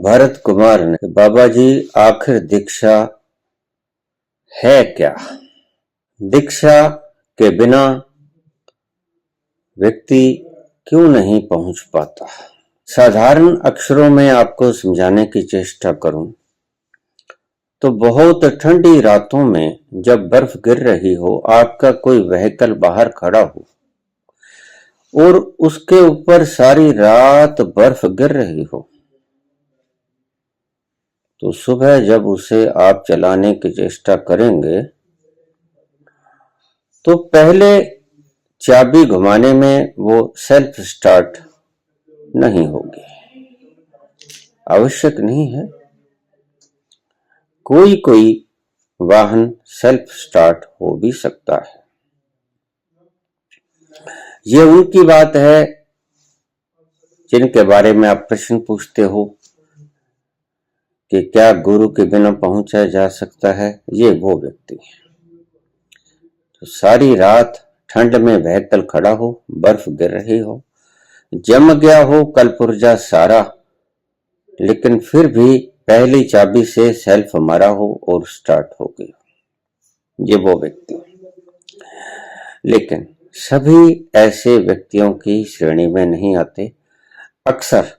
भरत कुमार ने, बाबा जी आखिर दीक्षा है क्या? दीक्षा के बिना व्यक्ति क्यों नहीं पहुंच पाता? साधारण अक्षरों में आपको समझाने की चेष्टा करूं तो बहुत ठंडी रातों में जब बर्फ गिर रही हो, आपका कोई व्हीकल बाहर खड़ा हो और उसके ऊपर सारी रात बर्फ गिर रही हो, तो सुबह जब उसे आप चलाने की चेष्टा करेंगे तो पहले चाबी घुमाने में वो सेल्फ स्टार्ट नहीं होगी, आवश्यक नहीं है। कोई कोई वाहन सेल्फ स्टार्ट हो भी सकता है। ये उनकी बात है जिनके बारे में आप प्रश्न पूछते हो कि क्या गुरु के बिना पहुंचा जा सकता है। ये वो व्यक्ति है तो सारी रात ठंड में व्हीकल खड़ा हो, बर्फ गिर रही हो, जम गया हो कल पुर्जा सारा, लेकिन फिर भी पहली चाबी से सेल्फ मारा हो और स्टार्ट हो गई, ये वो व्यक्ति। लेकिन सभी ऐसे व्यक्तियों की श्रेणी में नहीं आते। अक्सर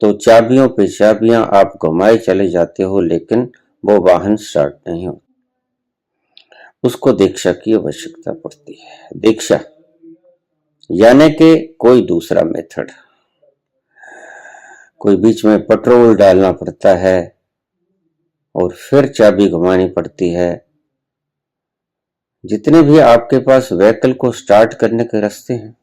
तो चाबियों पे चाबियां आप घुमाए चले जाते हो, लेकिन वो वाहन स्टार्ट नहीं होता। उसको दीक्षा की आवश्यकता पड़ती है। दीक्षा यानी कि कोई दूसरा मेथड, कोई बीच में पेट्रोल डालना पड़ता है और फिर चाबी घुमानी पड़ती है। जितने भी आपके पास व्हीकल को स्टार्ट करने के रास्ते हैं,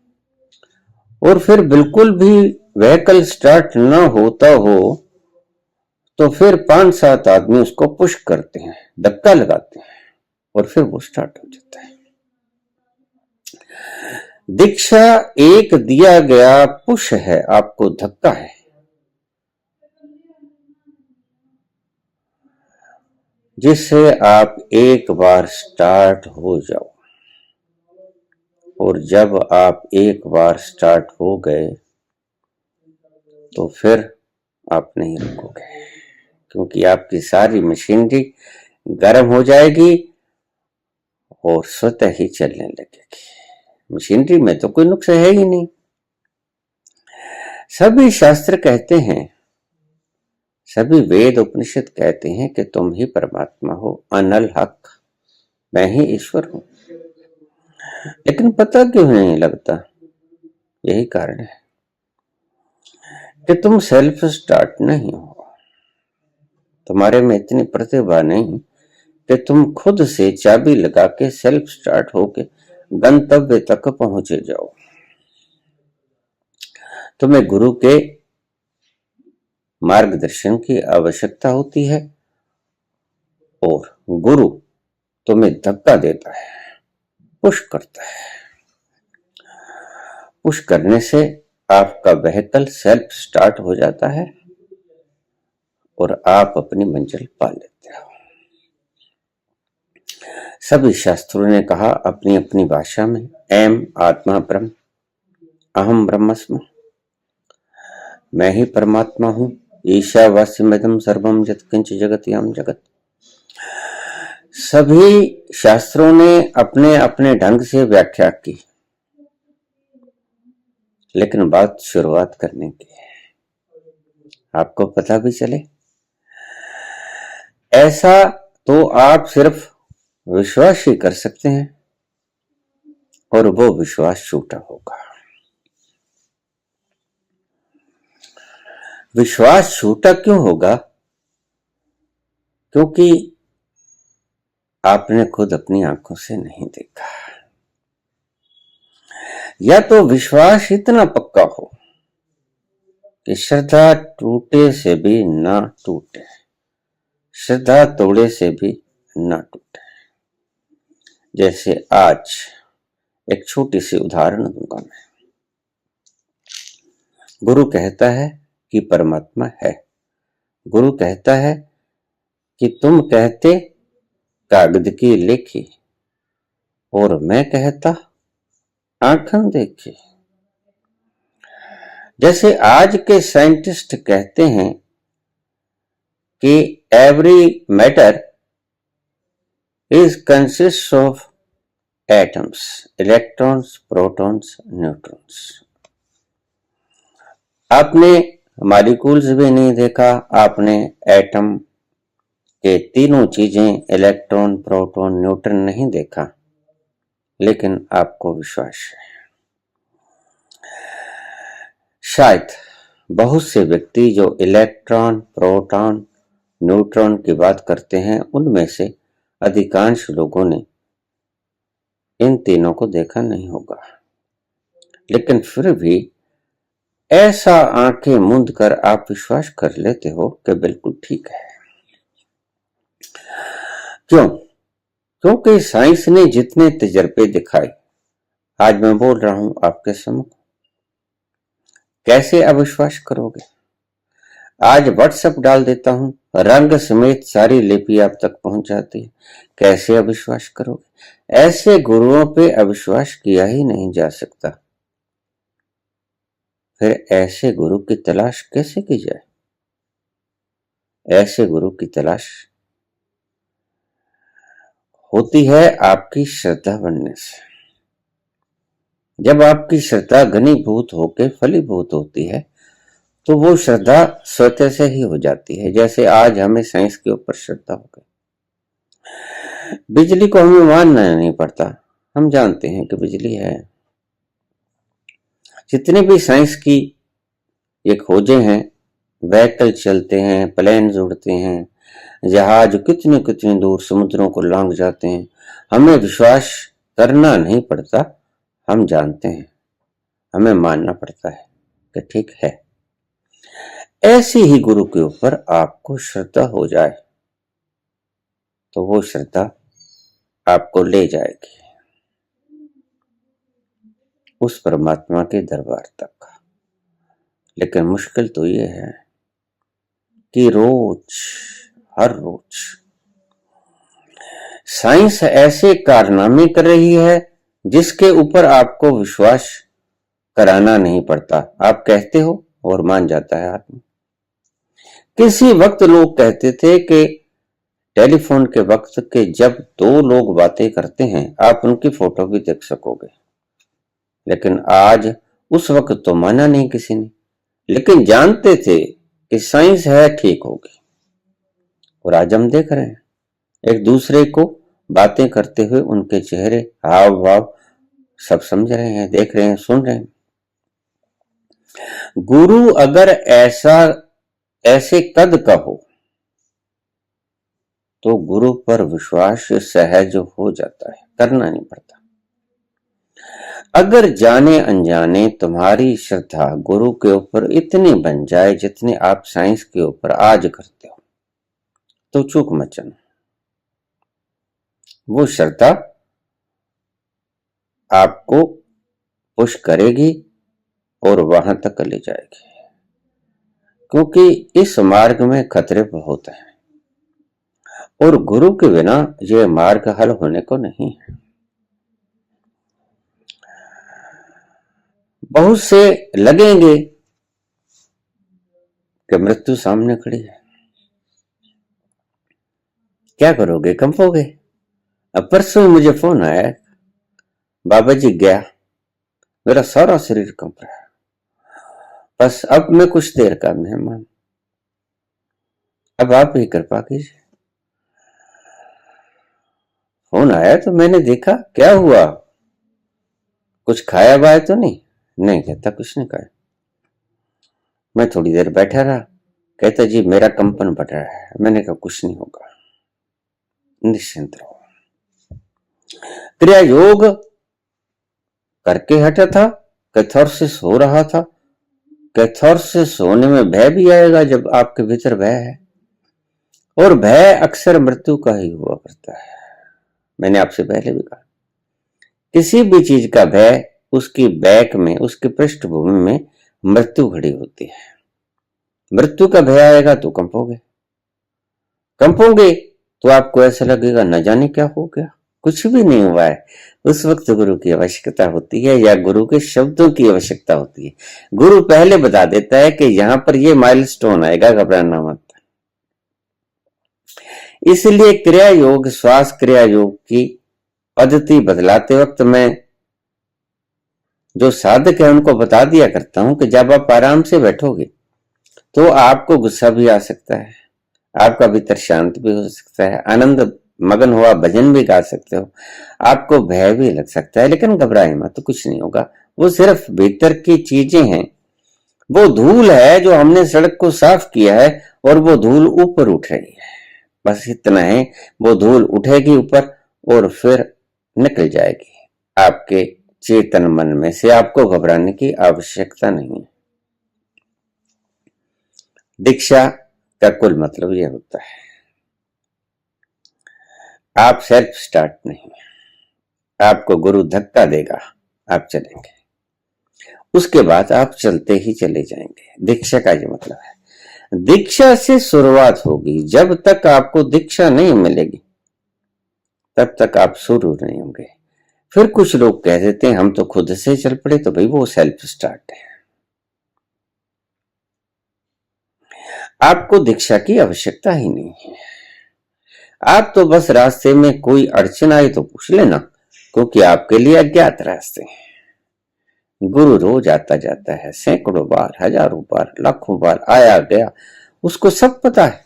और फिर बिल्कुल भी व्हीकल स्टार्ट न होता हो तो फिर 5-7 आदमी उसको पुश करते हैं, धक्का लगाते हैं और फिर वो स्टार्ट हो जाता है। दीक्षा एक दिया गया पुश है, आपको धक्का है। जिससे आप एक बार स्टार्ट हो जाओ, और जब आप एक बार स्टार्ट हो गए तो फिर आप नहीं रुकोगे, क्योंकि आपकी सारी मशीनरी गर्म हो जाएगी और स्वतः ही चलने लगेगी। मशीनरी में तो कोई नुक्स है ही नहीं। सभी शास्त्र कहते हैं, सभी वेद उपनिषद कहते हैं कि तुम ही परमात्मा हो, अनल हक, मैं ही ईश्वर हूं। लेकिन पता क्यों नहीं लगता? यही कारण है कि तुम सेल्फ स्टार्ट नहीं हो। तुम्हारे में इतनी प्रतिभा नहीं कि तुम खुद से चाबी लगा के सेल्फ स्टार्ट होके गंतव्य तक पहुंचे जाओ। तुम्हें गुरु के मार्गदर्शन की आवश्यकता होती है और गुरु तुम्हें धक्का देता है, पुश करता है। पुश करने से आपका व्हीकल सेल्फ स्टार्ट हो जाता है और आप अपनी मंजिल पा लेते हो। सभी शास्त्रों ने कहा अपनी अपनी भाषा में, एम आत्मा ब्रह्म, अहम ब्रह्मस्मि, मैं ही परमात्मा हूं, ईशावास्यमिदं सर्वम यत्किंच जगत्याम जगत। सभी शास्त्रों ने अपने अपने ढंग से व्याख्या की, लेकिन बात शुरुआत करने की है, आपको पता भी चले। ऐसा तो आप सिर्फ विश्वास ही कर सकते हैं, और वो विश्वास झूठा होगा। विश्वास झूठा क्यों होगा? क्योंकि आपने खुद अपनी आंखों से नहीं देखा, या तो विश्वास इतना पक्का हो कि श्रद्धा टूटे से भी ना टूटे, श्रद्धा तोड़े से भी ना टूटे। जैसे आज एक छोटी सी उदाहरण दूंगा मैं। गुरु कहता है कि परमात्मा है, गुरु कहता है कि तुम कहते कागज की लिखी, और मैं कहता आंखन देखी। जैसे आज के साइंटिस्ट कहते हैं कि every matter is consist of atoms, electrons, protons, neutrons. आपने मॉलिक्यूल्स भी नहीं देखा, आपने एटम के तीनों चीजें इलेक्ट्रॉन, प्रोटॉन, न्यूट्रॉन नहीं देखा, लेकिन आपको विश्वास है। शायद बहुत से व्यक्ति जो इलेक्ट्रॉन, प्रोटॉन, न्यूट्रॉन की बात करते हैं, उनमें से अधिकांश लोगों ने इन तीनों को देखा नहीं होगा, लेकिन फिर भी ऐसा आंखें मूंद कर आप विश्वास कर लेते हो कि बिल्कुल ठीक है। क्यों? क्योंकि साइंस ने जितने तजर्बे दिखाए, आज मैं बोल रहा हूं आपके सम्मुख, कैसे अविश्वास करोगे? आज व्हाट्सएप डाल देता हूं, रंग समेत सारी लिपि आप तक पहुंच जाती है, कैसे अविश्वास करोगे? ऐसे गुरुओं पे अविश्वास किया ही नहीं जा सकता, फिर ऐसे गुरु की तलाश कैसे की जाए? ऐसे गुरु की तलाश होती है आपकी श्रद्धा बनने से। जब आपकी श्रद्धा घनीभूत होकर फलीभूत होती है, तो वो श्रद्धा स्वतः से ही हो जाती है। जैसे आज हमें साइंस के ऊपर श्रद्धा हो गई, बिजली को हमें मानना नहीं पड़ता, हम जानते हैं कि बिजली है। जितने भी साइंस की ये खोजें हैं, व्हीकल चलते हैं, प्लेन उड़ते हैं, जहाज कितने कितने दूर समुद्रों को लांग जाते हैं, हमें विश्वास करना नहीं पड़ता, हम जानते हैं, हमें मानना पड़ता है कि ठीक है। ऐसे ही गुरु के ऊपर आपको श्रद्धा हो जाए तो वो श्रद्धा आपको ले जाएगी उस परमात्मा के दरबार तक। लेकिन मुश्किल तो ये है कि रोज, हर रोज साइंस ऐसे कारनामे कर रही है जिसके ऊपर आपको विश्वास कराना नहीं पड़ता। आप कहते हो और मान जाता है आदमी। किसी वक्त लोग कहते थे कि टेलीफोन के वक्त के जब दो लोग बातें करते हैं आप उनकी फोटो भी देख सकोगे, लेकिन आज उस वक्त तो माना नहीं किसी ने, लेकिन जानते थे कि साइंस है ठीक होगी। और आज हम देख रहे हैं एक दूसरे को बातें करते हुए, उनके चेहरे, हाव भाव सब समझ रहे हैं, देख रहे हैं, सुन रहे हैं। गुरु अगर ऐसे कद का हो तो गुरु पर विश्वास सहज हो जाता है, करना नहीं पड़ता। अगर जाने अनजाने तुम्हारी श्रद्धा गुरु के ऊपर इतनी बन जाए जितनी आप साइंस के ऊपर आज करते हो, तो चूक मत जाना। वो श्रद्धा आपको पुश करेगी और वहां तक ले जाएगी, क्योंकि इस मार्ग में खतरे बहुत हैं और गुरु के बिना यह मार्ग हल होने को नहीं है। बहुत से लगेंगे कि मृत्यु सामने खड़ी है, क्या करोगे? कंपोगे। अब परसों मुझे फोन आया, बाबा जी गया, मेरा सारा शरीर कंप रहा है, बस अब मैं कुछ देर का मेहमान, अब आप ही कृपा कीजिए। फोन आया तो मैंने देखा, क्या हुआ, कुछ खाया वाया तो नहीं? नहीं कहता, कुछ नहीं खाया। मैं थोड़ी देर बैठा रहा, कहता जी मेरा कंपन बढ़ रहा है। मैंने कहा कुछ नहीं होगा, निश्चिंत रहो। क्रिया योग करके हटा था, कैथार्सिस हो रहा था। कैथार्सिस होने में भय भी आएगा जब आपके भीतर भय है, और भय अक्सर मृत्यु का ही हुआ करता है। मैंने आपसे पहले भी कहा, किसी भी चीज का भय, उसकी बैक में, उसकी पृष्ठभूमि में मृत्यु खड़ी होती है। मृत्यु का भय आएगा तो कंपोगे तो आपको ऐसा लगेगा न जाने क्या हो गया, कुछ भी नहीं हुआ है। उस वक्त गुरु की आवश्यकता होती है, या गुरु के शब्दों की आवश्यकता होती है। गुरु पहले बता देता है कि यहां पर ये माइलस्टोन आएगा, घबराना मत। इसलिए क्रिया योग, श्वास क्रिया योग की पद्धति बदलाते वक्त मैं जो साधक है उनको बता दिया करता हूं कि जब आप आराम से बैठोगे तो आपको गुस्सा भी आ सकता है, आपका भीतर शांत भी हो सकता है, आनंद मगन हुआ भजन भी गा सकते हो, आपको भय भी लग सकता है, लेकिन घबराए मत, तो कुछ नहीं होगा। वो सिर्फ भीतर की चीजें हैं, वो धूल है जो हमने सड़क को साफ किया है और वो धूल ऊपर उठ रही है, बस इतना है। वो धूल उठेगी ऊपर और फिर निकल जाएगी आपके चेतन मन में से, आपको घबराने की आवश्यकता नहीं है। दीक्षा का कुल मतलब यह होता है, आप सेल्फ स्टार्ट नहीं, आपको गुरु धक्का देगा, आप चलेंगे, उसके बाद आप चलते ही चले जाएंगे। दीक्षा का ये मतलब है। दीक्षा से शुरुआत होगी, जब तक आपको दीक्षा नहीं मिलेगी तब तक आप शुरू नहीं होंगे। फिर कुछ लोग कह देते हैं हम तो खुद से चल पड़े, तो भाई वो सेल्फ स्टार्ट है। आपको दीक्षा की आवश्यकता ही नहीं है, आप तो बस रास्ते में कोई अड़चन आई तो पूछ लेना, क्योंकि आपके लिए अज्ञात रास्ते हैं। गुरु रोज आता जाता है, सैकड़ों बार, हजारों बार, लाखों बार आया गया, उसको सब पता है।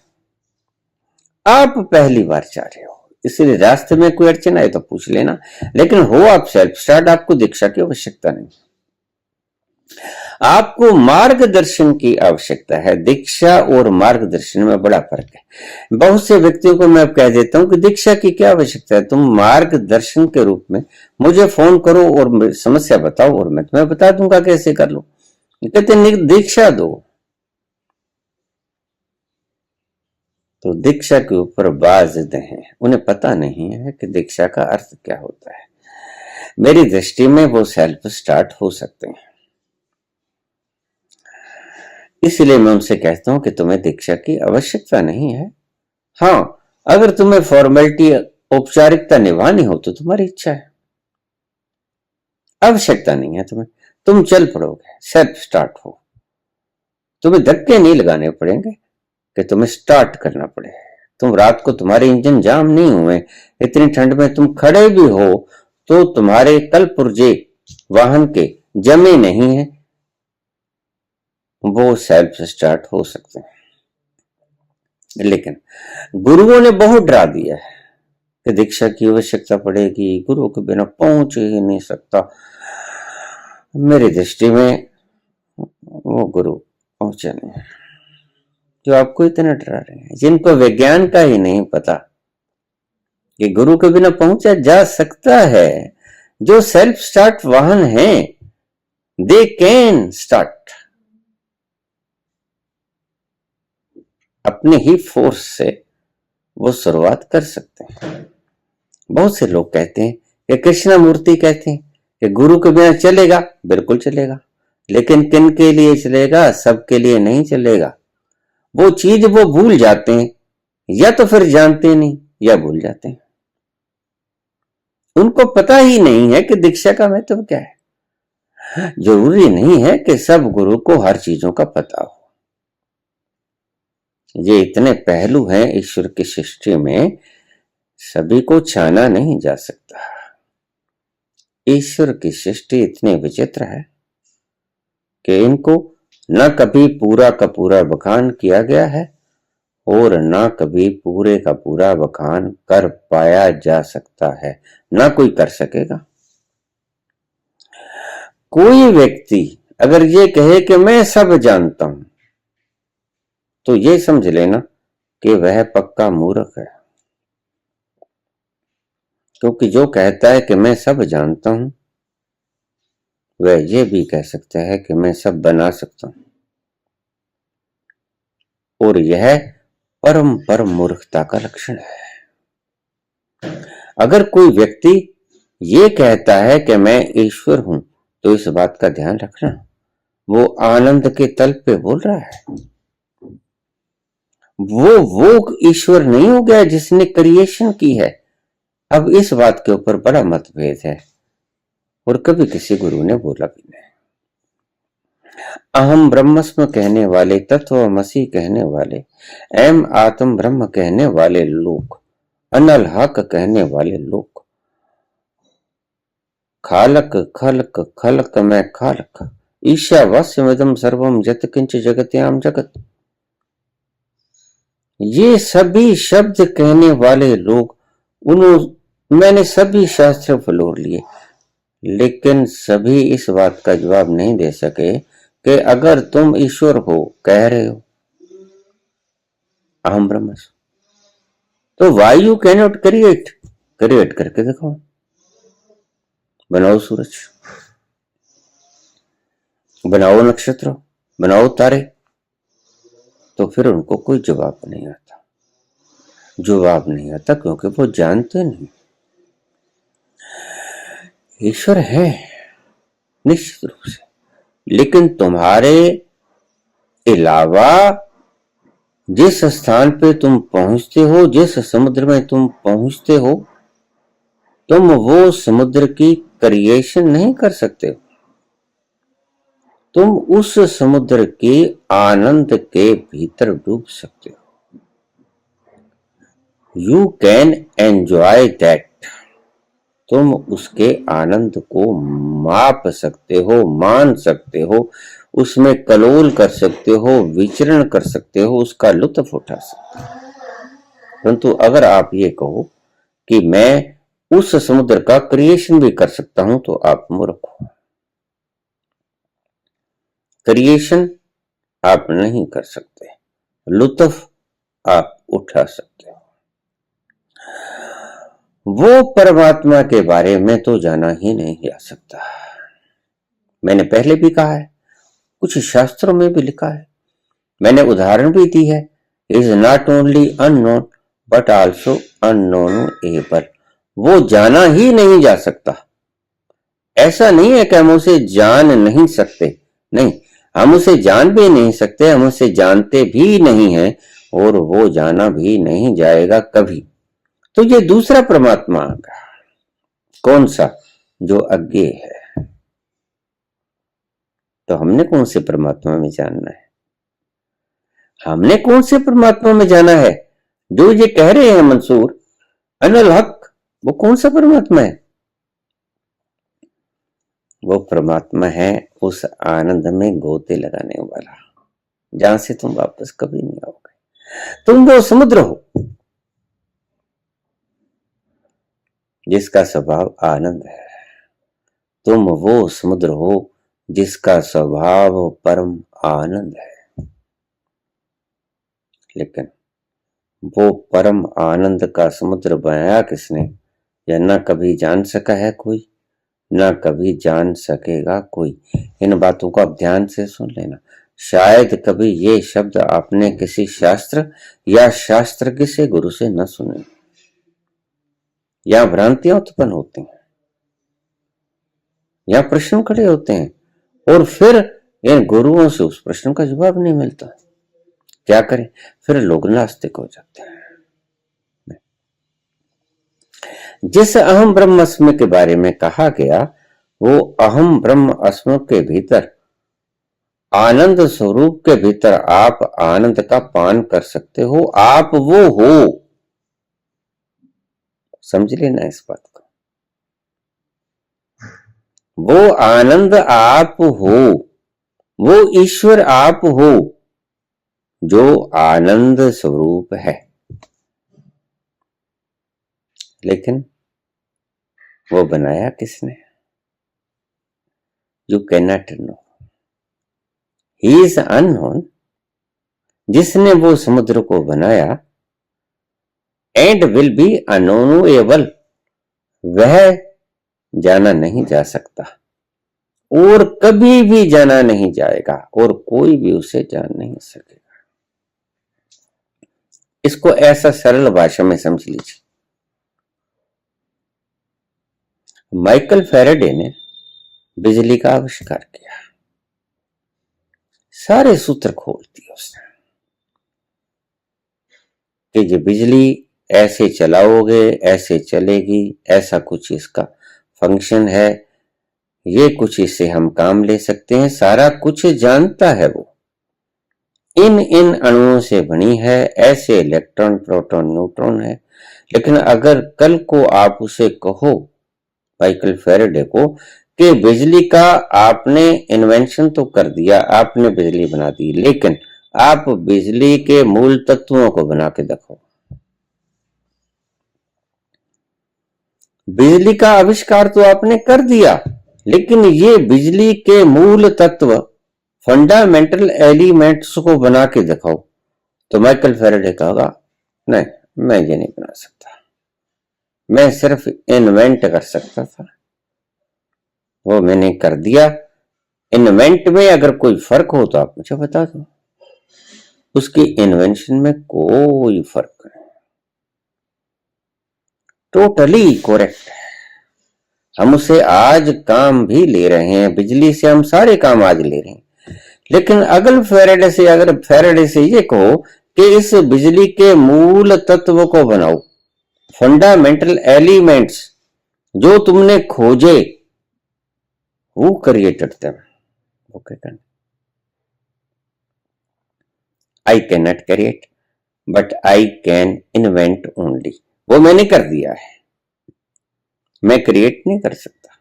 आप पहली बार जा रहे हो, इसलिए रास्ते में कोई अड़चन आए तो पूछ लेना, लेकिन हो आप सेल्फ स्टार्ट, आपको दीक्षा की आवश्यकता नहीं। आपको मार्गदर्शन की आवश्यकता है। दीक्षा और मार्गदर्शन में बड़ा फर्क है। बहुत से व्यक्तियों को मैं कह देता हूं कि दीक्षा की क्या आवश्यकता है, तुम मार्गदर्शन के रूप में मुझे फोन करो और समस्या बताओ और मैं तुम्हें बता दूंगा कैसे कर लो। कहते दीक्षा दो, तो दीक्षा के ऊपर बाज़िद हैं, उन्हें पता नहीं है कि दीक्षा का अर्थ क्या होता है। मेरी दृष्टि में वो सेल्फ स्टार्ट हो सकते हैं, इसलिए मैं उनसे कहता हूं कि तुम्हें दीक्षा की आवश्यकता नहीं है। हाँ, अगर तुम्हें फॉर्मेलिटी, औपचारिकता निभानी हो तो तुम्हारी इच्छा है, आवश्यकता नहीं है तुम्हें, तुम चल पड़ोगे, सेल्फ स्टार्ट हो। तुम्हें धक्के नहीं लगाने पड़ेंगे कि तुम्हें स्टार्ट करना पड़े। तुम रात को, तुम्हारे इंजन जाम नहीं हुए, इतनी ठंड में तुम खड़े भी हो तो तुम्हारे कल पुर्जे वाहन के जमे नहीं है, वो सेल्फ स्टार्ट हो सकते हैं। लेकिन गुरुओं ने बहुत डरा दिया है कि दीक्षा की आवश्यकता पड़ेगी, गुरु के बिना पहुंच ही नहीं सकता। मेरी दृष्टि में वो गुरु पहुंचे नहीं जो आपको इतना डरा रहे हैं, जिनको विज्ञान का ही नहीं पता कि गुरु के बिना पहुंचा जा सकता है। जो सेल्फ स्टार्ट वाहन है, दे कैन स्टार्ट, अपने ही फोर्स से वो शुरुआत कर सकते हैं। बहुत से लोग कहते हैं कि कृष्णा मूर्ति कहते हैं कि गुरु के बिना चलेगा, बिल्कुल चलेगा, लेकिन किन के लिए चलेगा, सबके लिए नहीं चलेगा। वो चीज वो भूल जाते हैं, या तो फिर जानते नहीं या भूल जाते हैं। उनको पता ही नहीं है कि दीक्षा का महत्व क्या है। जरूरी नहीं है कि सब गुरु को हर चीजों का पता हो। ये इतने पहलू हैं ईश्वर की सृष्टि में, सभी को छाना नहीं जा सकता। ईश्वर की सृष्टि इतनी विचित्र है कि इनको न कभी पूरा का पूरा बखान किया गया है और न कभी पूरे का पूरा बखान कर पाया जा सकता है, न कोई कर सकेगा। कोई व्यक्ति अगर ये कहे कि मैं सब जानता हूं, तो ये समझ लेना कि वह पक्का मूर्ख है, क्योंकि जो कहता है कि मैं सब जानता हूं, वह ये भी कह सकता है कि मैं सब बना सकता हूं, और यह परम मूर्खता का लक्षण है। अगर कोई व्यक्ति ये कहता है कि मैं ईश्वर हूं, तो इस बात का ध्यान रखना, वो आनंद के तल पे बोल रहा है। वो ईश्वर नहीं हो गया जिसने क्रिएशन की है। अब इस बात के ऊपर बड़ा मतभेद है और कभी किसी गुरु ने बोला भी नहीं। अहम ब्रह्मस्म कहने वाले, तत्वमसि कहने वाले, एम आत्म ब्रह्म कहने वाले लोग, अनल हक कहने वाले लोग, खालक खलक खलक में खालक, ईशावास्यमिदं सर्वम यत् किंच जगत्याम जगत, ये सभी शब्द कहने वाले लोग, मैंने सभी शास्त्र फलोर लिए, लेकिन सभी इस बात का जवाब नहीं दे सके कि अगर तुम ईश्वर हो, कह रहे हो अहम ब्रह्मस्मि, तो why you cannot create, create करके दिखाओ, बनाओ सूरज, बनाओ नक्षत्र, बनाओ तारे, तो फिर उनको कोई जवाब नहीं आता, जवाब नहीं आता क्योंकि वो जानते नहीं। ईश्वर है निश्चित रूप से, लेकिन तुम्हारे अलावा जिस स्थान पे तुम पहुंचते हो, जिस समुद्र में तुम पहुंचते हो, तुम वो समुद्र की क्रिएशन नहीं कर सकते हो, तुम उस समुद्र के आनंद के भीतर डूब सकते हो। यू कैन एंजॉय दैट, तुम उसके आनंद को माप सकते हो, मान सकते हो, उसमें कलोल कर सकते हो, विचरण कर सकते हो, उसका लुत्फ उठा सकते हो। परंतु अगर आप ये कहो कि मैं उस समुद्र का क्रिएशन भी कर सकता हूं, तो आप मूर्ख हो। क्रिएशन आप नहीं कर सकते, लुत्फ आप उठा सकते हो। वो परमात्मा के बारे में तो जाना ही नहीं जा सकता। मैंने पहले भी कहा है, कुछ शास्त्रों में भी लिखा है, मैंने उदाहरण भी दी है, is not only unknown but also unknowable, वो जाना ही नहीं जा सकता। ऐसा नहीं है कि हम उसे जान नहीं सकते, नहीं, हम उसे जान भी नहीं सकते, हम उसे जानते भी नहीं हैं, और वो जाना भी नहीं जाएगा कभी। तो ये दूसरा परमात्मा आ गया, कौन सा? जो अज्ञे है। तो हमने कौन से परमात्मा में जानना है? हमने कौन से परमात्मा में जाना है? जो ये कह रहे हैं मंसूर अनल हक, वो कौन सा परमात्मा है? वो परमात्मा है उस आनंद में गोते लगाने वाला, जहां से तुम वापस कभी नहीं आओगे। तुम वो समुद्र हो जिसका स्वभाव आनंद है, तुम वो समुद्र हो जिसका स्वभाव परम आनंद है, लेकिन वो परम आनंद का समुद्र बनाया किसने? यह न कभी जान सका है कोई, न कभी जान सकेगा कोई। इन बातों को आप ध्यान से सुन लेना। शायद कभी ये शब्द आपने किसी शास्त्र या शास्त्रज्ञ से, गुरु से न सुने। यहां भ्रांतियां उत्पन्न होती हैं, यहां प्रश्न खड़े होते हैं, और फिर इन गुरुओं से उस प्रश्न का जवाब नहीं मिलता। क्या करें? फिर लोग नास्तिक हो जाते हैं। जिस अहम ब्रह्मस्मि के बारे में कहा गया, वो अहम ब्रह्म अस्म के भीतर, आनंद स्वरूप के भीतर आप आनंद का पान कर सकते हो। आप वो हो, समझ लेना इस बात को। वो आनंद आप हो, वो ईश्वर आप हो, जो आनंद स्वरूप है। लेकिन वो बनाया किसने? You can not know, he is unknown. जिसने वो समुद्र को बनाया, एंड विल बी अनोनेबल, वह जाना नहीं जा सकता और कभी भी जाना नहीं जाएगा, और कोई भी उसे जान नहीं सकेगा। इसको ऐसा सरल भाषा में समझ लीजिए। माइकल फैराडे ने बिजली का आविष्कार किया, सारे सूत्र खोल दिए उसने कि ये बिजली ऐसे चलाओगे, ऐसे चलेगी, ऐसा कुछ इसका फंक्शन है, ये कुछ इससे हम काम ले सकते हैं, सारा कुछ जानता है वो। इन इन अणुओं से बनी है, ऐसे इलेक्ट्रॉन प्रोटॉन न्यूट्रॉन है। लेकिन अगर कल को आप उसे कहो, माइकल फैराडे को, कि बिजली का आपने इन्वेंशन तो कर दिया, आपने बिजली बना दी, लेकिन आप बिजली के मूल तत्वों को बना के देखो। बिजली का आविष्कार तो आपने कर दिया, लेकिन ये बिजली के मूल तत्व, फंडामेंटल एलिमेंट्स को बना के दिखाओ। तो माइकल फैराडे कहेगा नहीं, मैं ये नहीं बना सकता, मैं सिर्फ इन्वेंट कर सकता था, वो मैंने कर दिया। इन्वेंट में अगर कोई फर्क हो तो आप मुझे बता दो, उसकी इन्वेंशन में कोई फर्क नहीं, टोटली करेक्ट है। हम उसे आज काम भी ले रहे हैं, बिजली से हम सारे काम आज ले रहे हैं। लेकिन अगर फैराडे से ये कहो कि इस बिजली के मूल तत्व को बनाओ, फंडामेंटल एलिमेंट्स जो तुमने खोजे, who created them? Okay, I cannot create, but I can invent only. वो मैंने कर दिया है, मैं क्रिएट नहीं कर सकता,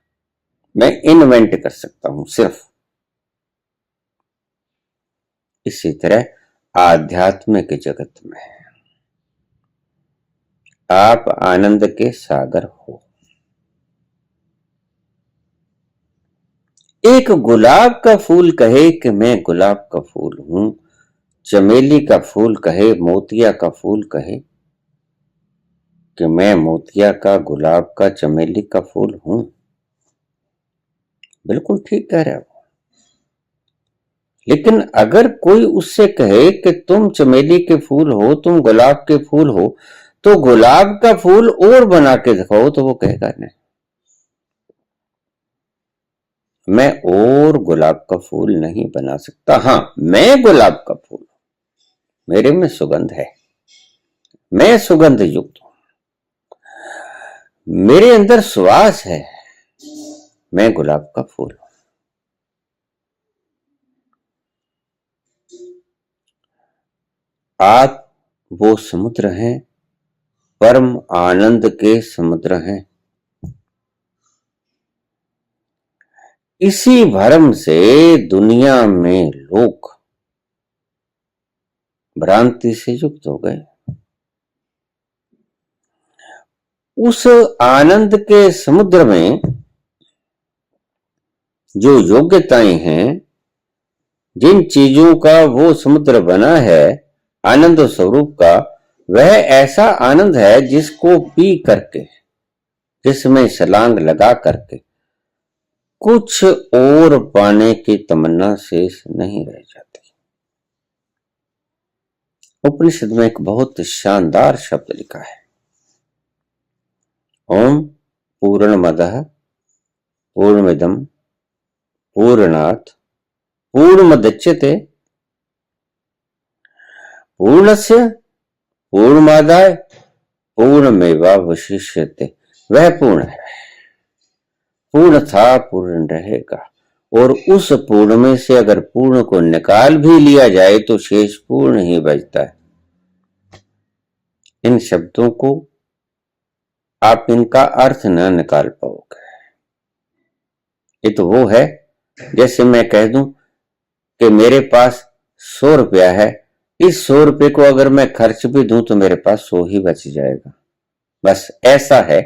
मैं इन्वेंट कर सकता हूं सिर्फ। इसी तरह आध्यात्मिक जगत में आप आनंद के सागर हो। एक गुलाब का फूल कहे कि मैं गुलाब का फूल हूं, चमेली का फूल कहे, मोतिया का फूल कहे कि मैं मोतिया का, गुलाब का, चमेली का फूल हूं, बिल्कुल ठीक कह रहे हो। लेकिन अगर कोई उससे कहे कि तुम चमेली के फूल हो, तुम गुलाब के फूल हो, तो गुलाब का फूल और बना के दिखाओ, तो वो कहेगा नहीं, मैं और गुलाब का फूल नहीं बना सकता। हां, मैं गुलाब का फूल, मेरे में सुगंध है, मैं सुगंध युक्त हूं, मेरे अंदर श्वास है, मैं गुलाब का फूल हूं। आप वो समुद्र हैं, परम आनंद के समुद्र हैं। इसी भ्रम से दुनिया में लोग भ्रांति से युक्त हो गए। उस आनंद के समुद्र में जो योग्यताएं हैं, जिन चीजों का वो समुद्र बना है आनंद स्वरूप का, वह ऐसा आनंद है जिसको पी करके, जिसमें छलांग लगा करके कुछ और पाने की तमन्ना शेष नहीं रह जाती। उपनिषद में एक बहुत शानदार शब्द लिखा है, ओम पूर्णमदः पूर्णमिदं पूर्णात् पूर्णमुदच्यते पूर्णस्य पूर्णमादाय पूर्णमेवावशिष्यते। वह पूर्ण है, पूर्ण था, पूर्ण रहेगा, और उस पूर्ण में से अगर पूर्ण को निकाल भी लिया जाए तो शेष पूर्ण ही बचता है। इन शब्दों को आप इनका अर्थ न निकाल पाओगे। ये तो वो है जैसे मैं कह दूं कि मेरे पास 100 रुपया है, इस 100 रुपये को अगर मैं खर्च भी दूं तो मेरे पास 100 ही बच जाएगा, बस ऐसा है।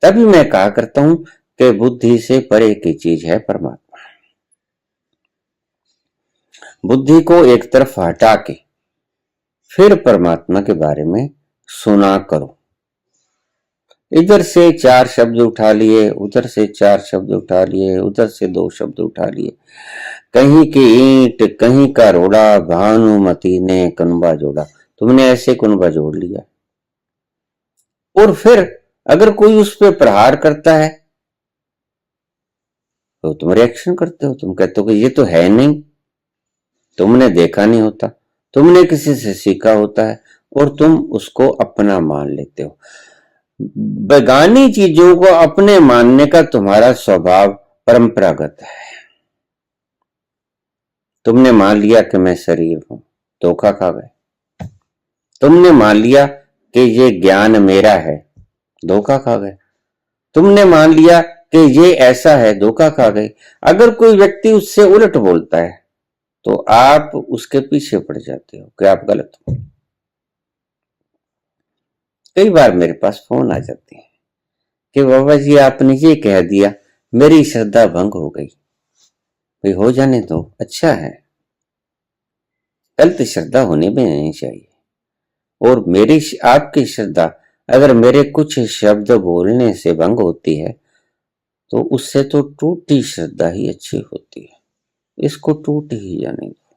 तभी मैं कहा करता हूं कि बुद्धि से परे की चीज है परमात्मा। बुद्धि को एक तरफ हटा के फिर परमात्मा के बारे में सुना करो। इधर से 4 शब्द उठा लिए, उधर से 4 शब्द उठा लिए, उधर से 2 शब्द उठा लिए, कहीं की ईंट कहीं का रोड़ा, भानुमती ने कुनबा जोड़ा। तुमने ऐसे कुनबा जोड़ लिया, और फिर अगर कोई उस पर प्रहार करता है तो तुम रिएक्शन करते हो, तुम कहते हो कि ये तो है नहीं, तुमने देखा नहीं होता, तुमने किसी से सीखा होता है, और तुम उसको अपना मान लेते हो। बेगानी चीजों को अपने मानने का तुम्हारा स्वभाव परंपरागत है। तुमने मान लिया कि मैं शरीर हूं, धोखा खा गए। तुमने मान लिया कि ये ज्ञान मेरा है, धोखा खा गए। तुमने मान लिया कि ये ऐसा है, धोखा खा गए। अगर कोई व्यक्ति उससे उलट बोलता है तो आप उसके पीछे पड़ जाते हो कि आप गलत हो। कई बार मेरे पास फोन आ जाते हैं कि बाबा जी आपने ये कह दिया, मेरी श्रद्धा भंग हो गई। भाई हो जाने दो, अच्छा है। गलत श्रद्धा होने में नहीं चाहिए। और मेरी आपकी श्रद्धा अगर मेरे कुछ शब्द बोलने से भंग होती है तो उससे तो टूटी श्रद्धा ही अच्छी होती है। इसको टूट ही जाने दो,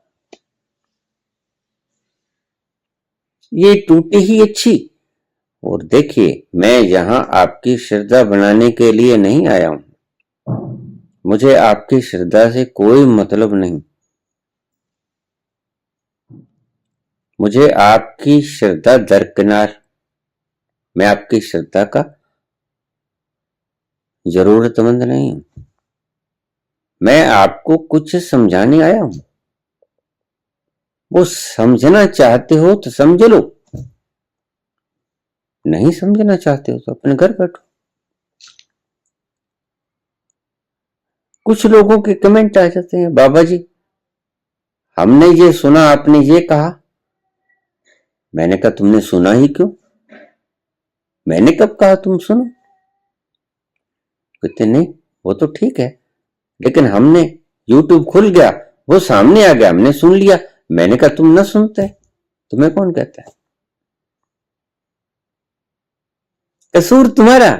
ये टूटी ही अच्छी। और देखिए, मैं यहां आपकी श्रद्धा बनाने के लिए नहीं आया हूं। मुझे आपकी श्रद्धा से कोई मतलब नहीं। मुझे आपकी श्रद्धा दरकिनार, मैं आपकी श्रद्धा का जरूरतमंद नहीं हूं। मैं आपको कुछ समझाने आया हूं। वो समझना चाहते हो तो समझ लो, नहीं समझना चाहते हो तो अपने घर बैठो। कुछ लोगों के कमेंट आ जाते हैं, बाबा जी हमने ये सुना, आपने ये कहा। मैंने कहा तुमने सुना ही क्यों? मैंने कब कहा तुम सुनो? कहते नहीं वो तो ठीक है, लेकिन हमने यूट्यूब खुल गया, वो सामने आ गया, हमने सुन लिया। मैंने कहा तुम ना सुनते, तुम्हें कौन कहता है? कसूर तुम्हारा।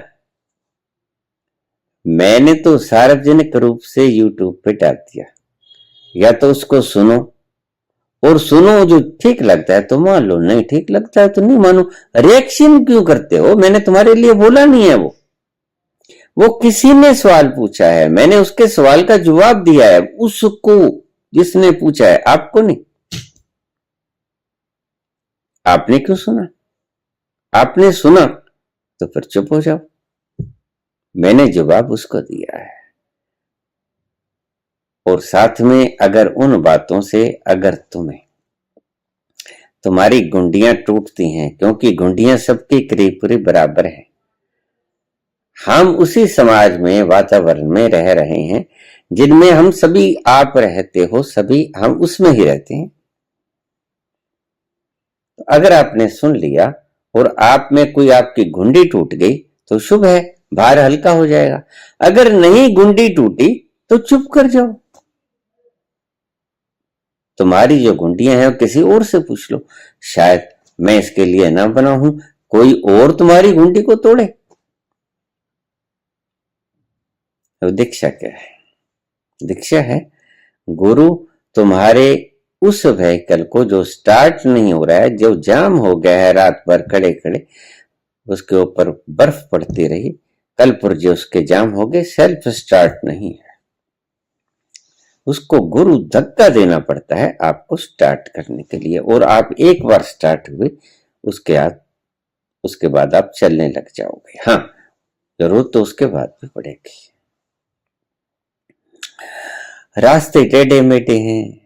मैंने तो सार्वजनिक रूप से यूट्यूब पे डाल दिया, या तो उसको सुनो, और सुनो जो ठीक लगता है तो मान लो, नहीं ठीक लगता है तो नहीं मानो। रिएक्शन क्यों करते हो? मैंने तुम्हारे लिए बोला नहीं है। वो किसी ने सवाल पूछा है, मैंने उसके सवाल का जवाब दिया है उसको जिसने पूछा है, आपको नहीं। आपने क्यों सुना? आपने सुना तो फिर चुप हो जाओ। मैंने जवाब उसको दिया है। और साथ में अगर उन बातों से अगर तुम्हारी गुंडियां टूटती हैं, क्योंकि गुंडियां सबके करीब करीब बराबर हैं। हम उसी समाज में, वातावरण में रह रहे हैं जिनमें हम सभी, आप रहते हो, सभी हम उसमें ही रहते हैं। अगर आपने सुन लिया और आप में कोई आपकी गुंडी टूट गई तो शुभ है, भार हल्का हो जाएगा। अगर नहीं गुंडी टूटी तो चुप कर जाओ। तुम्हारी जो गुंडियां हैं किसी और से पूछ लो, शायद मैं इसके लिए ना बना हूं, कोई और तुम्हारी गुंडी को तोड़े। तो दीक्षा क्या है? दीक्षा है गुरु तुम्हारे उस व्हीकल को जो स्टार्ट नहीं हो रहा है, जो जाम हो गया है, रात भर खड़े खड़े उसके ऊपर बर्फ पड़ती रही, कल पुर्जे उसके जाम हो गए, सेल्फ स्टार्ट नहीं है। उसको गुरु धक्का देना पड़ता है आपको स्टार्ट करने के लिए, और आप एक बार स्टार्ट हुए उसके बाद आप चलने लग जाओगे। हाँ, जरूरत तो उसके बाद भी पड़ेगी। रास्ते टेढ़े मेढ़े हैं,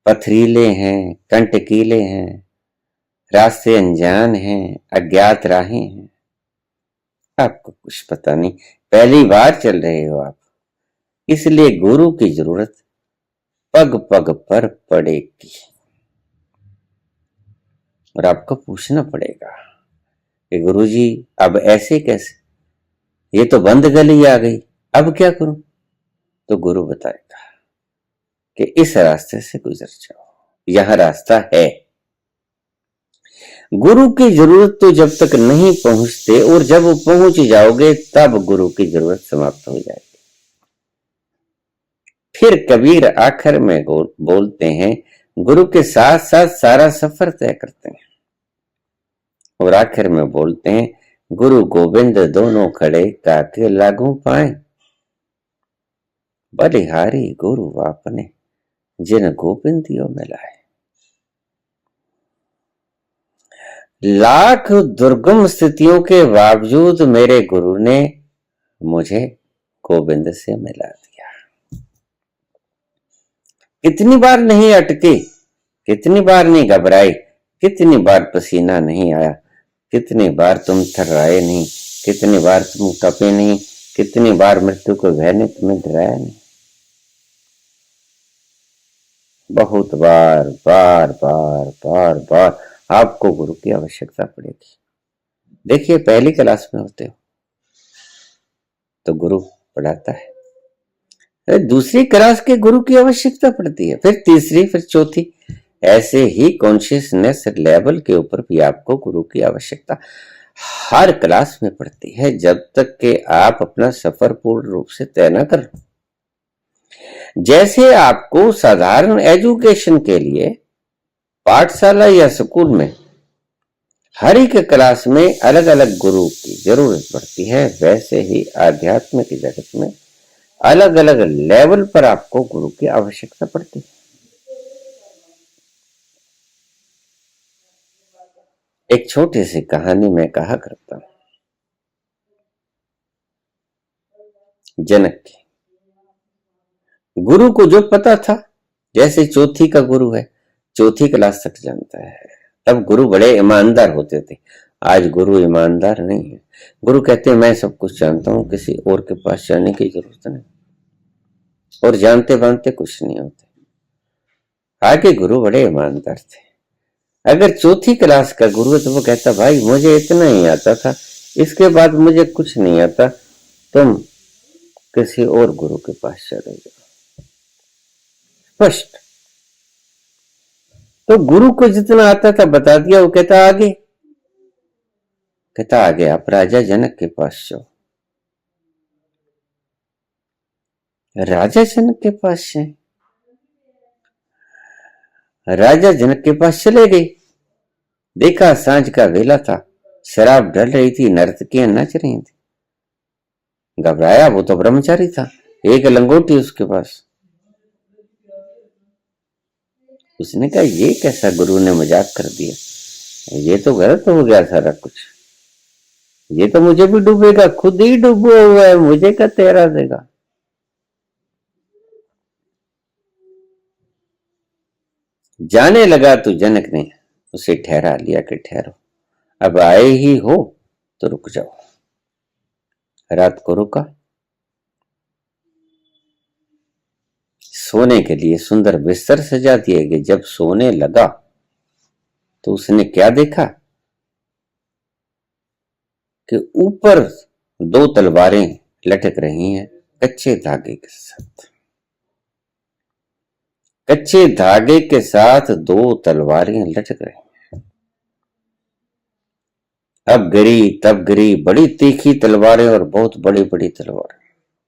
पथरीले हैं, कंटकीले हैं, रास्ते अनजान हैं, अज्ञात राहें हैं। आपको कुछ पता नहीं, पहली बार चल रहे हो आप, इसलिए गुरु की जरूरत पग पग पर पड़ेगी। और आपको पूछना पड़ेगा कि गुरुजी अब ऐसे कैसे, ये तो बंद गली आ गई, अब क्या करूं? तो गुरु बताएगा कि इस रास्ते से गुजर जाओ, यह रास्ता है। गुरु की जरूरत तो जब तक नहीं पहुंचते, और जब वो पहुंच जाओगे तब गुरु की जरूरत समाप्त हो जाएगी। फिर कबीर आखिर में बोलते हैं, गुरु के साथ साथ सारा सफर तय करते हैं। और आखिर में बोलते हैं, गुरु गोविंद दोनों खड़े काके लागू पाए, बलिहारी गुरु आपने जिन गोविंदियों में लाए। लाख दुर्गम स्थितियों के बावजूद मेरे गुरु ने मुझे गोविंद से मिला दिया। कितनी बार नहीं अटके, कितनी बार नहीं घबराए, कितनी बार पसीना नहीं आया, कितनी बार तुम थर्राए नहीं, कितनी बार तुम कपे नहीं, कितनी बार मृत्यु को भय ने तुम्हें डराया नहीं। बहुत बार बार बार बार बार आपको गुरु की आवश्यकता पड़ेगी। देखिए, पहली क्लास में होते हो तो गुरु पढ़ाता है, दूसरी क्लास के गुरु की आवश्यकता पड़ती है, फिर तीसरी, फिर चौथी। ऐसे ही कॉन्शियसनेस लेवल के ऊपर भी आपको गुरु की आवश्यकता हर क्लास में पड़ती है, जब तक कि आप अपना सफर पूर्ण रूप से तय न कर। जैसे आपको साधारण एजुकेशन के लिए पाठशाला या स्कूल में हर एक क्लास में अलग अलग गुरु की जरूरत पड़ती है, वैसे ही आध्यात्मिक जगत में अलग अलग लेवल पर आपको गुरु की आवश्यकता पड़ती है। एक छोटी सी कहानी मैं कहा करता हूं, जनक की। गुरु को जो पता था, जैसे चौथी का गुरु है, चौथी क्लास तक जानता है, तब गुरु बड़े ईमानदार होते थे। आज गुरु ईमानदार नहीं है। गुरु कहते हैं मैं सब कुछ जानता हूं, किसी और के पास जाने की जरूरत नहीं, और जानते मानते कुछ नहीं होते। आगे गुरु बड़े ईमानदार थे। अगर चौथी क्लास का गुरु है तो वो कहता भाई मुझे इतना ही आता था, इसके बाद मुझे कुछ नहीं आता, तुम किसी और गुरु के पास चले जाओ। स्पष्ट। तो गुरु को जितना आता था बता दिया, वो कहता आगे, कहता आगे आप राजा जनक के पास जाओ। राजा जनक के पास जाए, राजा जनक के पास चले गए। देखा सांझ का वेला था, शराब ढल रही थी, नर्तकियां नाच रही थी। घबराया, वो तो ब्रह्मचारी था, एक लंगोटी उसके पास। उसने कहा ये कैसा गुरु ने मजाक कर दिया, ये तो गलत हो गया सारा कुछ, ये तो मुझे भी डूबेगा, खुद ही डूबा हुआ है, मुझे क्या तैरा देगा। जाने लगा तो जनक ने उसे ठहरा लिया कि ठहरो, अब आए ही हो तो रुक जाओ। रात को रुका, सोने के लिए सुंदर बिस्तर सजा दिए गए। जब सोने लगा तो उसने क्या देखा कि ऊपर दो तलवारें लटक रही हैं कच्चे धागे के साथ। कच्चे धागे के साथ दो तलवारें लटक रही हैं। अब गिरी तब गिरी, बड़ी तीखी तलवारें और बहुत बड़ी बड़ी तलवारें,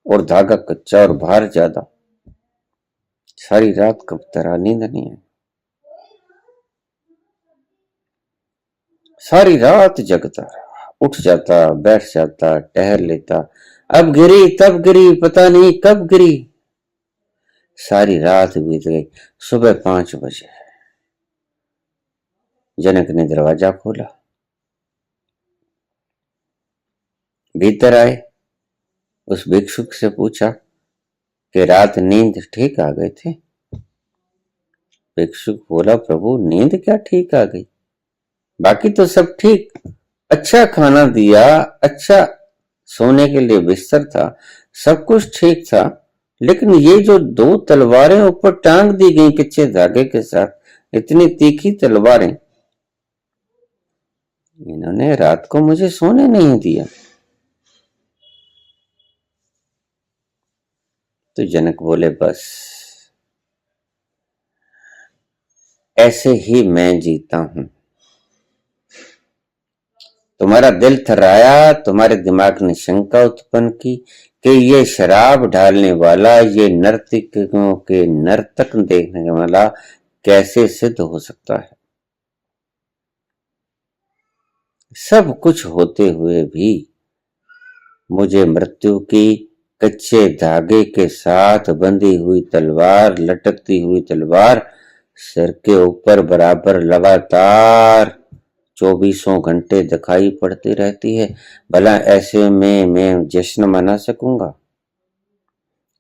और धागा कच्चा और भार ज्यादा। सारी रात कब तरह नींद नहीं है, सारी रात जगता रहा, उठ जाता, बैठ जाता, टहल लेता। अब गिरी तब गिरी, पता नहीं कब गिरी। सारी रात बीत गई। सुबह 5 बजे जनक ने दरवाजा खोला, भीतर आए, उस भिक्षुक से पूछा कि रात नींद ठीक आ गए थे। भिक्षुक बोला प्रभु नींद क्या ठीक आ गई, बाकी तो सब ठीक, अच्छा खाना दिया, अच्छा सोने के लिए बिस्तर था, सब कुछ ठीक था, लेकिन ये जो दो तलवारें ऊपर टांग दी गई कच्चे धागे के साथ, इतनी तीखी तलवारें, इन्होंने रात को मुझे सोने नहीं दिया। तो जनक बोले बस ऐसे ही मैं जीता हूं। तुम्हारा दिल थर्राया, तुम्हारे दिमाग ने शंका उत्पन्न की कि ये शराब ढालने वाला, ये नर्तकियों के नर्तक देखने वाला कैसे सिद्ध हो सकता है। सब कुछ होते हुए भी मुझे मृत्यु की कच्चे धागे के साथ बंधी हुई तलवार, लटकती हुई तलवार सिर के ऊपर बराबर लगातार 24 घंटे दिखाई पड़ती रहती है। भला ऐसे में मैं जश्न मना सकूंगा?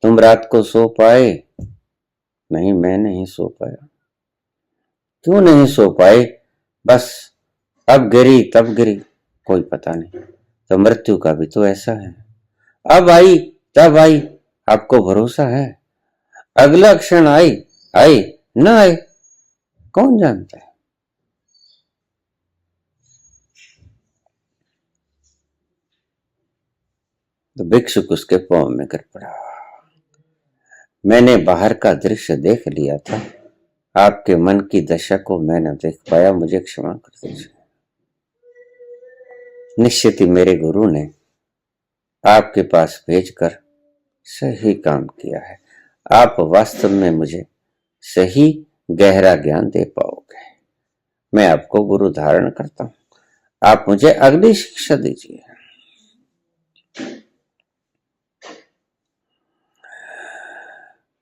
तुम रात को सो पाए? नहीं, मैं नहीं सो पाया। क्यों नहीं सो पाए? बस अब गिरी तब गिरी, कोई पता नहीं। तो मृत्यु का भी तो ऐसा है, अब आई तब आई, आपको भरोसा है? अगला क्षण आई आई न आए, कौन जानता है। तो भिक्षुक उसके पांव में गिर पड़ा। मैंने बाहर का दृश्य देख लिया था, आपके मन की दशा को मैं न देख पाया, मुझे क्षमा कर दीजिए। निश्चित ही मेरे गुरु ने आपके पास भेजकर सही काम किया है। आप वास्तव में मुझे सही गहरा ज्ञान दे पाओगे। मैं आपको गुरु धारण करता हूं, आप मुझे अगली शिक्षा दीजिए।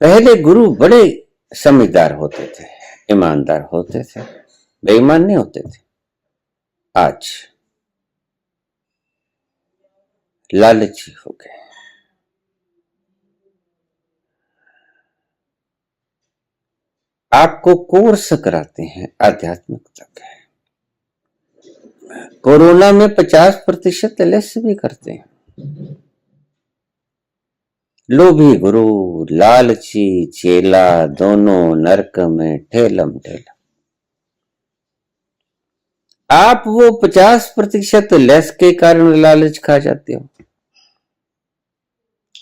पहले गुरु बड़े समझदार होते थे, ईमानदार होते थे, बेईमान नहीं होते थे। आज लालची हो गए। आपको कोर्स कराते हैं आध्यात्मिकता के। कोरोना में 50% लेस भी करते हैं। लोभी गुरु लालची चेला दोनों नरक में ठेलम ठेलम। आप वो 50% लेस के कारण लालच खा जाते हो।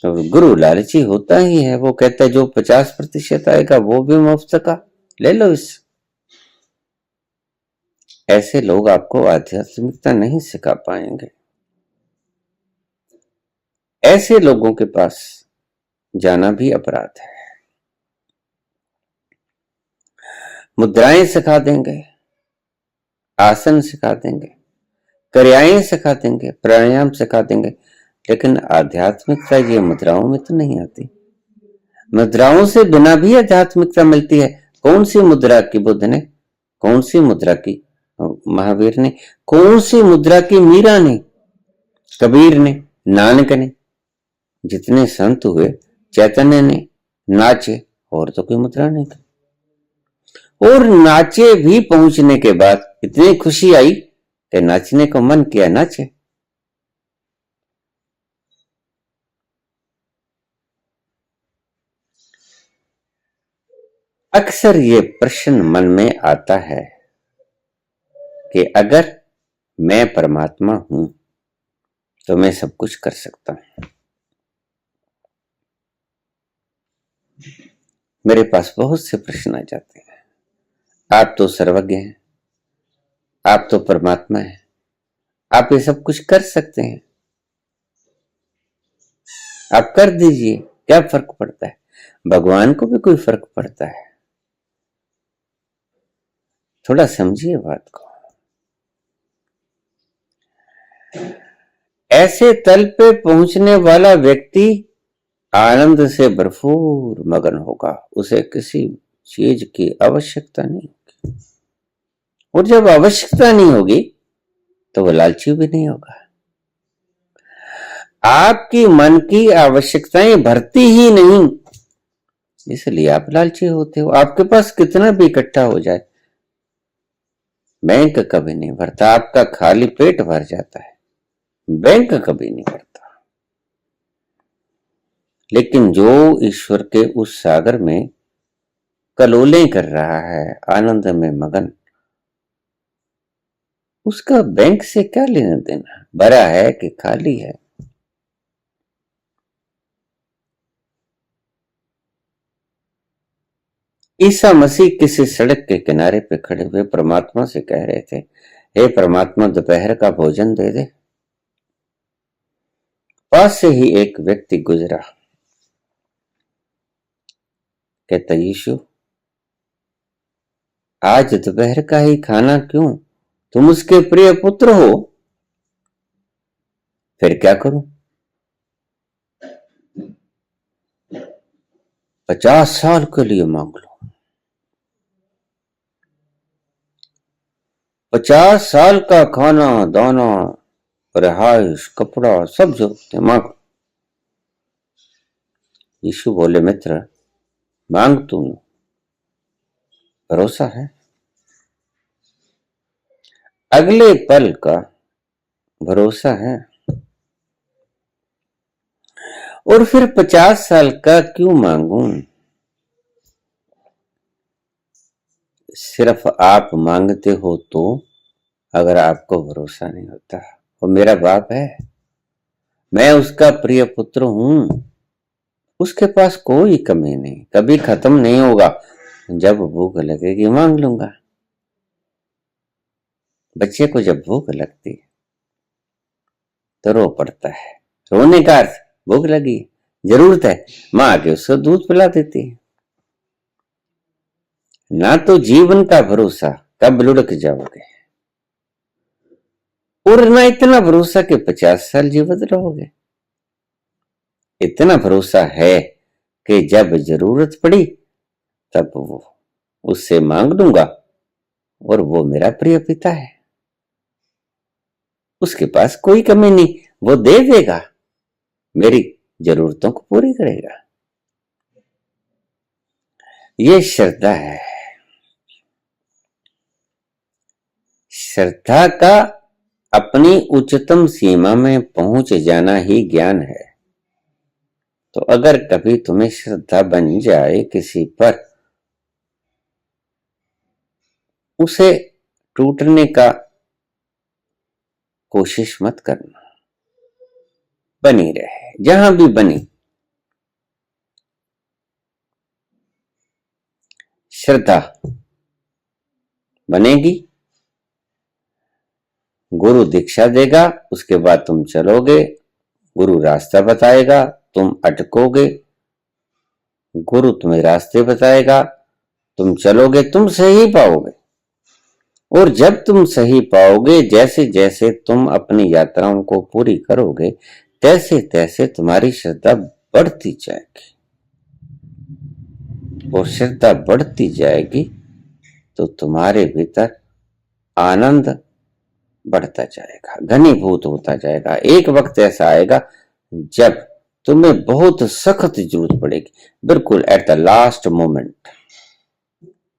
तो गुरु लालची होता ही है, वो कहता है जो 50% आएगा वो भी मुफ्त का ले लो इस। ऐसे लोग आपको आध्यात्मिकता नहीं सिखा पाएंगे। ऐसे लोगों के पास जाना भी अपराध है। मुद्राएं सिखा देंगे, आसन सिखा देंगे, क्रियाएं सिखा देंगे, प्राणायाम सिखा देंगे, लेकिन आध्यात्मिकता ये मुद्राओं में तो नहीं आती। मुद्राओं से बिना भी आध्यात्मिकता मिलती है। कौन सी मुद्रा की बुद्ध ने, कौन सी मुद्रा की महावीर ने, कौन सी मुद्रा की मीरा ने, कबीर ने, नानक ने, जितने संत हुए, चैतन्य ने नाचे, और तो कोई मुद्रा नहीं थी। और नाचे भी पहुंचने के बाद इतनी खुशी आई कि नाचने को मन किया, नाचे। अक्सर ये प्रश्न मन में आता है कि अगर मैं परमात्मा हूं तो मैं सब कुछ कर सकता हूं। मेरे पास बहुत से प्रश्न आ जाते हैं। आप तो सर्वज्ञ हैं, आप तो परमात्मा हैं, आप ये सब कुछ कर सकते हैं, आप कर दीजिए, क्या फर्क पड़ता है। भगवान को भी कोई फर्क पड़ता है? थोड़ा समझिए बात को। ऐसे तल पे पहुंचने वाला व्यक्ति आनंद से भरपूर मगन होगा, उसे किसी चीज की आवश्यकता नहीं होगी। और जब आवश्यकता नहीं होगी तो वह लालची भी नहीं होगा। आपकी मन की आवश्यकताएं भरती ही नहीं, इसलिए आप लालची होते हो। आपके पास कितना भी इकट्ठा हो जाए, बैंक कभी नहीं भरता। आपका खाली पेट भर जाता है, बैंक कभी नहीं भरता। लेकिन जो ईश्वर के उस सागर में कलोलें कर रहा है, आनंद में मगन, उसका बैंक से क्या लेना देना, भरा है कि खाली है। ईसा मसीह किसी सड़क के किनारे पे खड़े हुए परमात्मा से कह रहे थे, हे परमात्मा दोपहर का भोजन दे दे। पास से ही एक व्यक्ति गुजरा, कहता यीशु आज दोपहर का ही खाना क्यों, तुम उसके प्रिय पुत्र हो। फिर क्या करूं? 50 साल के लिए मांग लो। 50 साल का खाना दाना रिहाइश कपड़ा सब जरूरतें मांगो। यीशु बोले, मित्र मांग तू, भरोसा है, अगले पल का भरोसा है, और फिर 50 साल का क्यों मांगू? सिर्फ आप मांगते हो तो, अगर आपको भरोसा नहीं होता। वो मेरा बाप है, मैं उसका प्रिय पुत्र हूं, उसके पास कोई कमी नहीं, कभी खत्म नहीं होगा। जब भूख लगेगी मांग लूंगा। बच्चे को जब भूख लगती है तो रो पड़ता है। रोने का अर्थ भूख लगी, जरूरत है, मां आके उसको दूध पिला देती है। ना तो जीवन का भरोसा, कब लुढ़क जाओगे, और ना इतना भरोसा कि 50 साल जीवित रहोगे। इतना भरोसा है कि जब जरूरत पड़ी तब वो उससे मांग लूंगा, और वो मेरा प्रिय पिता है, उसके पास कोई कमी नहीं, वो दे देगा, मेरी जरूरतों को पूरी करेगा। ये श्रद्धा है। श्रद्धा का अपनी उच्चतम सीमा में पहुंच जाना ही ज्ञान है। तो अगर कभी तुम्हें श्रद्धा बन जाए किसी पर, उसे टूटने का कोशिश मत करना, बनी रहे जहां भी बनी। श्रद्धा बनेगी, गुरु दीक्षा देगा, उसके बाद तुम चलोगे, गुरु रास्ता बताएगा, तुम अटकोगे, गुरु तुम्हें रास्ते बताएगा, तुम चलोगे, तुम सही पाओगे। और जब तुम सही पाओगे, जैसे जैसे तुम अपनी यात्राओं को पूरी करोगे, तैसे तैसे तुम्हारी श्रद्धा बढ़ती जाएगी, और श्रद्धा बढ़ती जाएगी तो तुम्हारे भीतर आनंद बढ़ता जाएगा, घनीभूत होता जाएगा। एक वक्त ऐसा आएगा जब तुम्हें बहुत सख्त जरूरत पड़ेगी, बिल्कुल एट द लास्ट मोमेंट,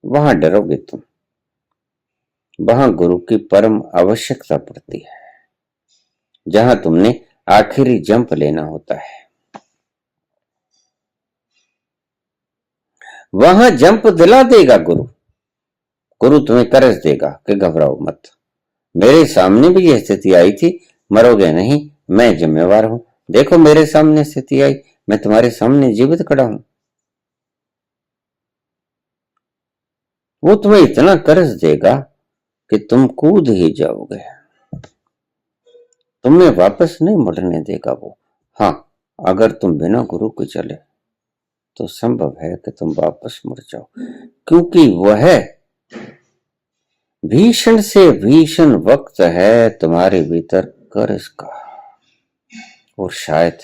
वहां डरोगे तुम, वहां गुरु की परम आवश्यकता पड़ती है, जहां तुमने आखिरी जंप लेना होता है। वहां जंप दिला देगा गुरु। गुरु तुम्हें करज देगा कि घबराओ मत, मेरे सामने भी यह स्थिति आई थी, मरोगे नहीं, मैं जिम्मेवार हूं। देखो मेरे सामने स्थिति आई, मैं तुम्हारे सामने जीवित खड़ा हूं। वो तुम्हें इतना कर्ज देगा कि तुम कूद ही जाओगे, तुम्हें वापस नहीं मुड़ने देगा वो। हाँ, अगर तुम बिना गुरु के चले तो संभव है कि तुम वापस मुड़ जाओ, क्योंकि वह भीषण से भीषण वक्त है तुम्हारे भीतर कर्ज का, और शायद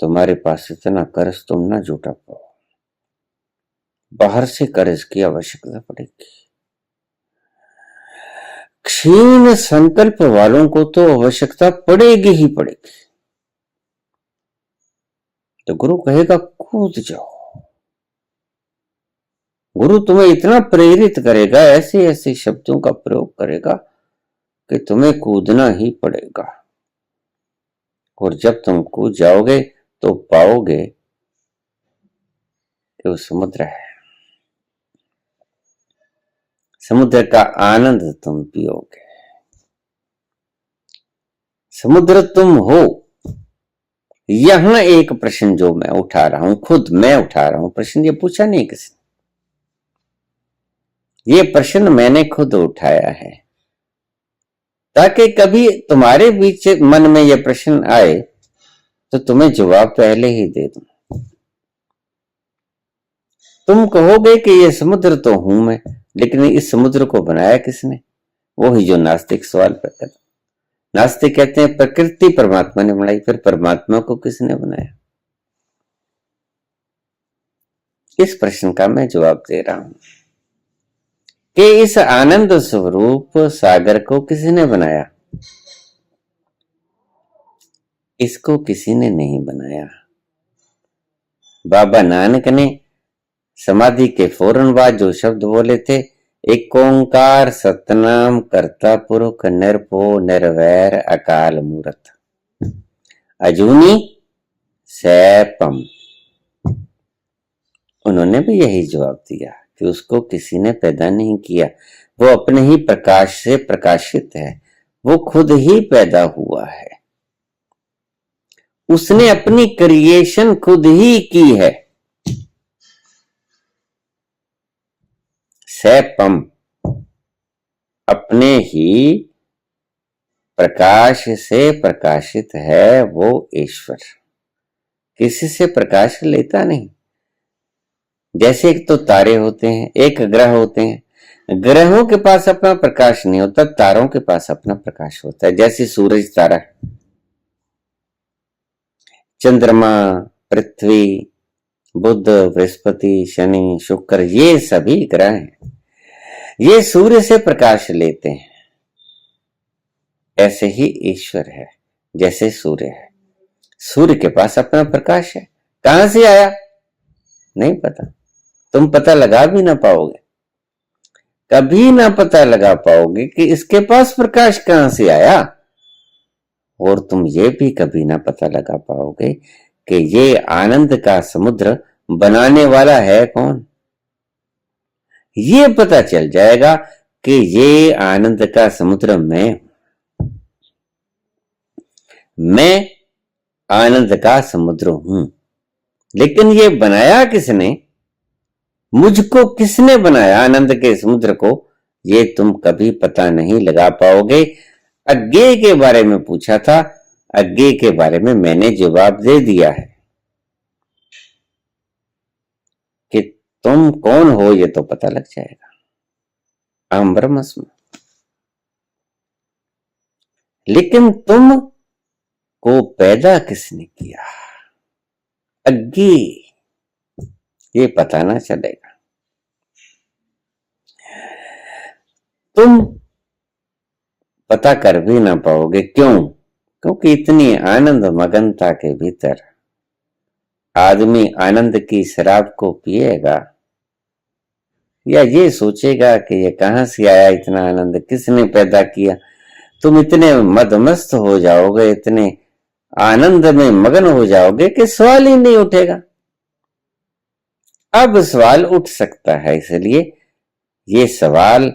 तुम्हारे पास इतना कर्ज तुम ना जुटा पाओ, बाहर से कर्ज की आवश्यकता पड़ेगी। क्षीण संकल्प वालों को तो आवश्यकता पड़ेगी ही पड़ेगी। तो गुरु कहेगा कूद जाओ। गुरु तुम्हें इतना प्रेरित करेगा, ऐसे ऐसे शब्दों का प्रयोग करेगा कि तुम्हें कूदना ही पड़ेगा। और जब तुम कूद जाओगे तो पाओगे कि वो समुद्र है, समुद्र का आनंद तुम पियोगे। समुद्र तुम हो। यहां एक प्रश्न जो मैं उठा रहा हूं, खुद मैं उठा रहा हूं प्रश्न, ये पूछा नहीं किसी ने, ये प्रश्न मैंने खुद उठाया है, ताकि कभी तुम्हारे बीच मन में यह प्रश्न आए तो तुम्हें जवाब पहले ही दे दूं। तुम कहोगे कि यह समुद्र तो हूं मैं, लेकिन इस समुद्र को बनाया किसने? वो ही जो नास्तिक सवाल करता है। नास्तिक कहते हैं प्रकृति परमात्मा ने बनाई, फिर परमात्मा को किसने बनाया? इस प्रश्न का मैं जवाब दे रहा हूं कि इस आनंद स्वरूप सागर को किसने बनाया? इसको किसी ने नहीं बनाया। बाबा नानक ने समाधि के फौरन बाद जो शब्द बोले थे, एक ओंकार सतनाम करता पुरख निरभो निर्वैर अकाल मूरत अजूनी सैपम। उन्होंने भी यही जवाब दिया कि उसको किसी ने पैदा नहीं किया, वो अपने ही प्रकाश से प्रकाशित है, वो खुद ही पैदा हुआ है, उसने अपनी क्रिएशन खुद ही की है। सैपम, अपने ही प्रकाश से प्रकाशित है वो ईश्वर, किसी से प्रकाश लेता नहीं। जैसे एक तो तारे होते हैं, एक ग्रह होते हैं, ग्रहों के पास अपना प्रकाश नहीं होता, तारों के पास अपना प्रकाश होता है। जैसे सूरज तारा, चंद्रमा, पृथ्वी, बुध, बृहस्पति, शनि, शुक्र, ये सभी ग्रह हैं, ये सूर्य से प्रकाश लेते हैं। ऐसे ही ईश्वर है, जैसे सूर्य है, सूर्य के पास अपना प्रकाश है। कहां से आया नहीं पता, तुम पता लगा भी ना पाओगे, कभी ना पता लगा पाओगे कि इसके पास प्रकाश कहां से आया। और तुम ये भी कभी ना पता लगा पाओगे कि ये आनंद का समुद्र बनाने वाला है कौन। ये पता चल जाएगा कि ये आनंद का समुद्र मैं आनंद का समुद्र हूं। लेकिन ये बनाया किसने, मुझको किसने बनाया आनंद के समुद्र को, ये तुम कभी पता नहीं लगा पाओगे। अज्ञेय के बारे में पूछा था, अज्ञेय के बारे में मैंने जवाब दे दिया है कि तुम कौन हो ये तो पता लग जाएगा। अहम ब्रह्मास्मि। लेकिन तुम को पैदा किसने किया, अज्ञेय, ये पता ना चलेगा। तुम पता कर भी ना पाओगे, क्यों? क्योंकि इतनी आनंद मगनता के भीतर आदमी आनंद की शराब को पिएगा या ये सोचेगा कि ये कहां से आया इतना आनंद, किसने पैदा किया। तुम इतने मदमस्त हो जाओगे, इतने आनंद में मगन हो जाओगे कि सवाल ही नहीं उठेगा। अब सवाल उठ सकता है, इसलिए ये सवाल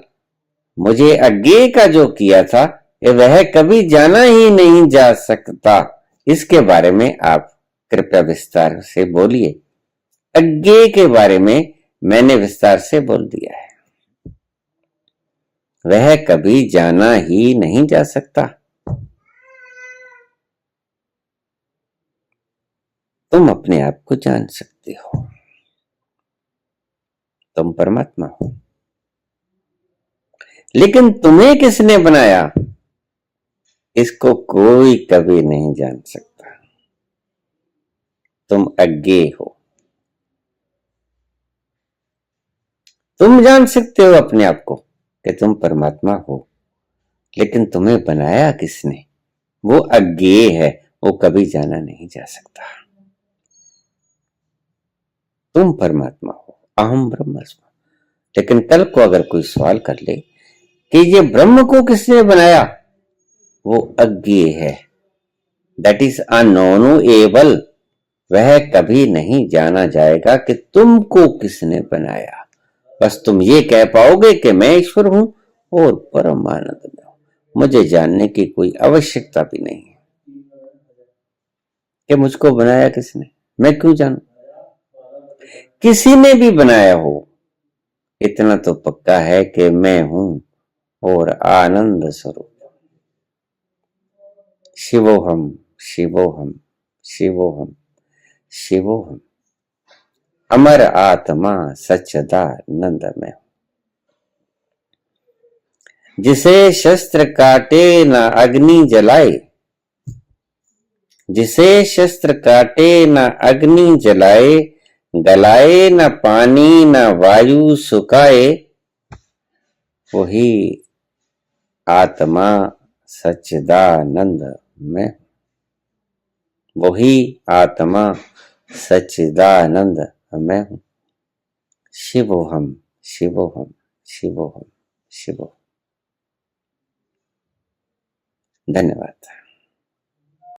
मुझे अज्ञेय का जो किया था वह कभी जाना ही नहीं जा सकता। इसके बारे में आप कृपया विस्तार से बोलिए। अज्ञेय के बारे में मैंने विस्तार से बोल दिया है, वह कभी जाना ही नहीं जा सकता। तुम अपने आप को जान सकते हो, तुम परमात्मा हो। लेकिन तुम्हें किसने बनाया, इसको कोई कभी नहीं जान सकता। तुम अज्ञेय हो। तुम जान सकते हो अपने आप को कि तुम परमात्मा हो, लेकिन तुम्हें बनाया किसने, वो अज्ञेय है, वो कभी जाना नहीं जा सकता। तुम परमात्मा हो, अहम ब्रह्मास्मि। लेकिन कल को अगर कोई सवाल कर ले कि ये ब्रह्म को किसने बनाया, वो अज्ञेय है, दैट इज अननोएबल। वह कभी नहीं जाना जाएगा कि तुमको किसने बनाया। बस तुम ये कह पाओगे कि मैं ईश्वर हूं और परम आनंद में हूं, मुझे जानने की कोई आवश्यकता भी नहीं है कि मुझको बनाया किसने, मैं क्यों जानूं। किसी ने भी बनाया हो, इतना तो पक्का है कि मैं हूं और आनंद स्वरूप। शिवोहम शिवोहम शिवोहम शिवोहम, अमर आत्मा सच्चिदानंद में। जिसे शस्त्र काटे न अग्नि जलाए, जिसे शस्त्र काटे न अग्नि जलाए, गलाए न पानी न वायु सुखाए, वही आत्मा सच्चिदानंद में। वही आत्मा सच्चिदानंद मैं हूं। शिवोहम शिवोहम शिवोहम शिवोहम। धन्यवाद।